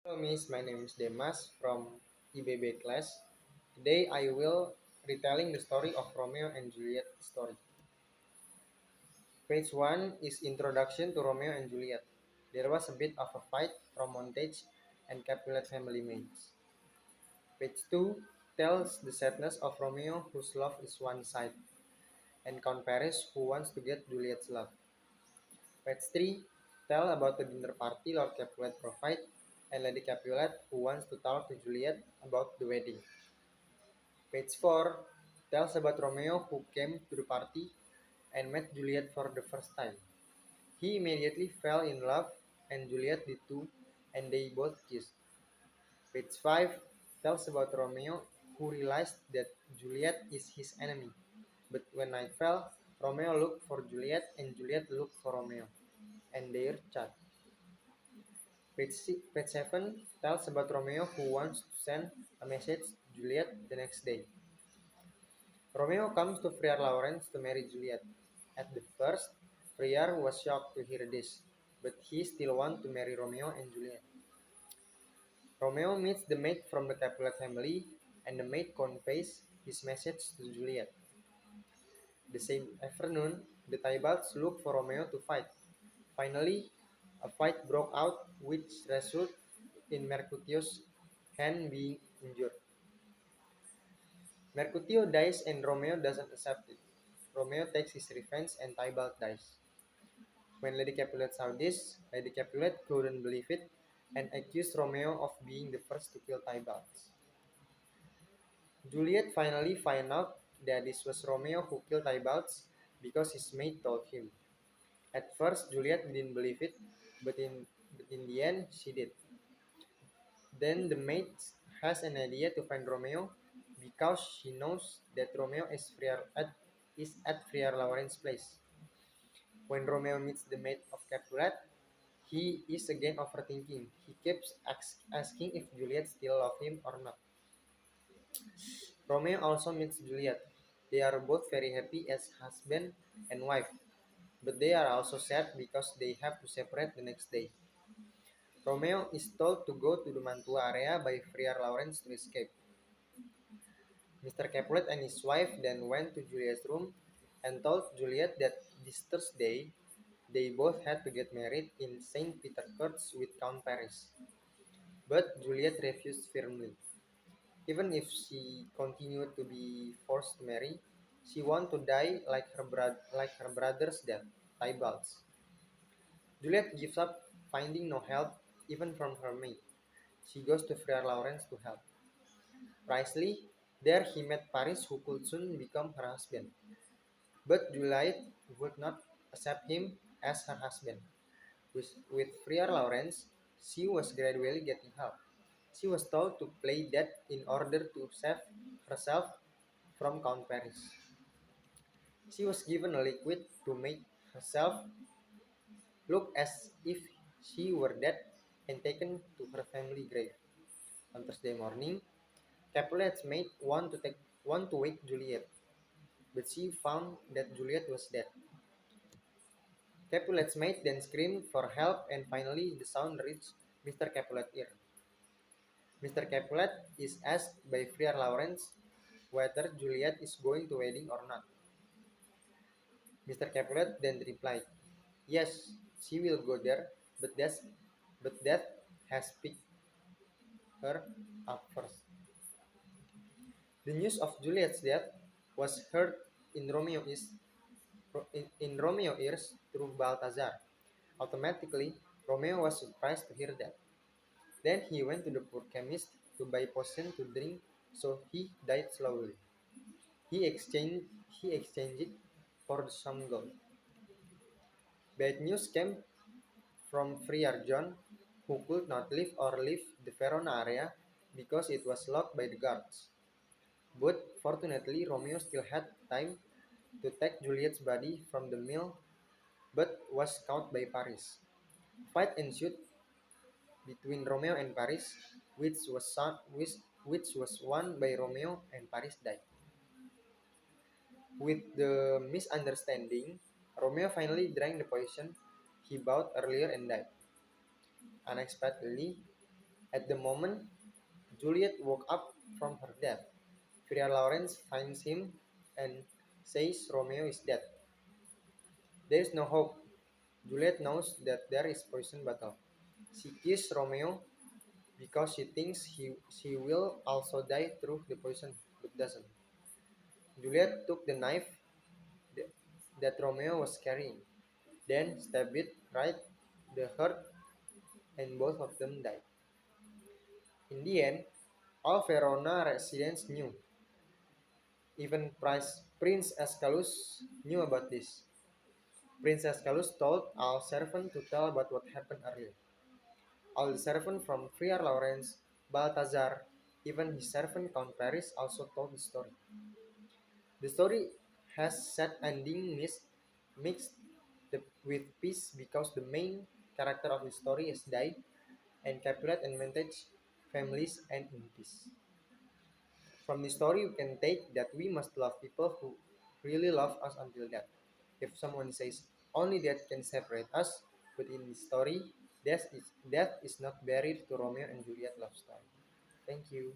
Hello Miss, my name is Demas from IBB class. Today I will retelling the story of Romeo and Juliet story. Page 1 is introduction to Romeo and Juliet. There was a bit of a fight from Montague and Capulet family mates. Page 2 tells the sadness of Romeo whose love is one side and Count Paris who wants to get Juliet's love. Page 3 tell about the dinner party Lord Capulet provide and Lady Capulet who wants to talk to Juliet about the wedding. Page 4 tells about Romeo who came to the party and met Juliet for the first time. He immediately fell in love and Juliet did too and they both kissed. Page 5 tells about Romeo who realized that Juliet is his enemy. But when night fell, Romeo looked for Juliet and Juliet looked for Romeo and their chat. Page 7 tells about Romeo who wants to send a message to Juliet the next day. Romeo comes to Friar Lawrence to marry Juliet. At the first, Friar was shocked to hear this, but he still wants to marry Romeo and Juliet. Romeo meets the maid from the Capulet family, and the maid conveys his message to Juliet. The same afternoon, the Tybalts look for Romeo to fight. Finally, a fight broke out which resulted in Mercutio's hand being injured. Mercutio dies and Romeo doesn't accept it. Romeo takes his revenge and Tybalt dies. When Lady Capulet saw this, Lady Capulet couldn't believe it and accused Romeo of being the first to kill Tybalt. Juliet finally finds out that this was Romeo who killed Tybalt because his maid told him. At first, Juliet didn't believe it, but in the end, she did. Then the maid has an idea to find Romeo because she knows that Romeo is at Friar Lawrence's place. When Romeo meets the maid of Capulet, he is again overthinking. He keeps asking if Juliet still loves him or not. Romeo also meets Juliet. They are both very happy as husband and wife, but they are also sad because they have to separate the next day. Romeo is told to go to the Mantua area by Friar Lawrence to escape. Mr. Capulet and his wife then went to Juliet's room and told Juliet that this Thursday they both had to get married in St. Peter Church with Count Paris. But Juliet refused firmly. Even if she continued to be forced to marry, she wanted to die like her brother's death, Tybalt's. Juliet gives up, finding no help even from her maid. She goes to Friar Lawrence to help. Precisely, there he met Paris who could soon become her husband. But Juliet would not accept him as her husband. With Friar Lawrence, she was gradually getting help. She was told to play dead in order to save herself from Count Paris. She was given a liquid to make herself look as if she were dead and taken to her family grave. On Thursday morning, Capulet's maid want to wake Juliet, but she found that Juliet was dead. Capulet's maid then screamed for help and finally the sound reached Mr. Capulet's ear. Mr. Capulet is asked by Friar Lawrence whether Juliet is going to wedding or not. Mr. Capulet then replied, "Yes, she will go there, but death has picked her up first." The news of Juliet's death was heard in Romeo ears through Balthazar. Automatically, Romeo was surprised to hear that. Then he went to the poor chemist to buy potion to drink, so he died slowly. He exchanged it for some gold. Bad news came from Friar John, who could not leave the Verona area because it was locked by the guards. But fortunately, Romeo still had time to take Juliet's body from the mill, but was caught by Paris. A fight ensued between Romeo and Paris, which was won by Romeo, and Paris died. With the misunderstanding, Romeo finally drank the poison he bought earlier and died. Unexpectedly, At the moment Juliet woke up from her death, Friar Lawrence finds him and says Romeo is dead. There is no hope. Juliet knows that there is poison bottle. She kisses Romeo because she thinks she will also die through the poison, but doesn't. Juliet took the knife th- that Romeo was carrying, then stabbed it right the heart, and both of them died. In the end, all Verona residents knew. Even Prince Ascalus knew about this. Prince Ascalus told all servants to tell about what happened earlier. All the servants from Friar Lawrence, Balthazar, even his servant Count Paris also told the story. The story has sad ending mixed with peace because the main character of the story has died and Capulet and Mentage families end in peace. From the story, we can take that we must love people who really love us until death. If someone says only death can separate us, but in the story, death is not buried to Romeo and Juliet love story. Thank you.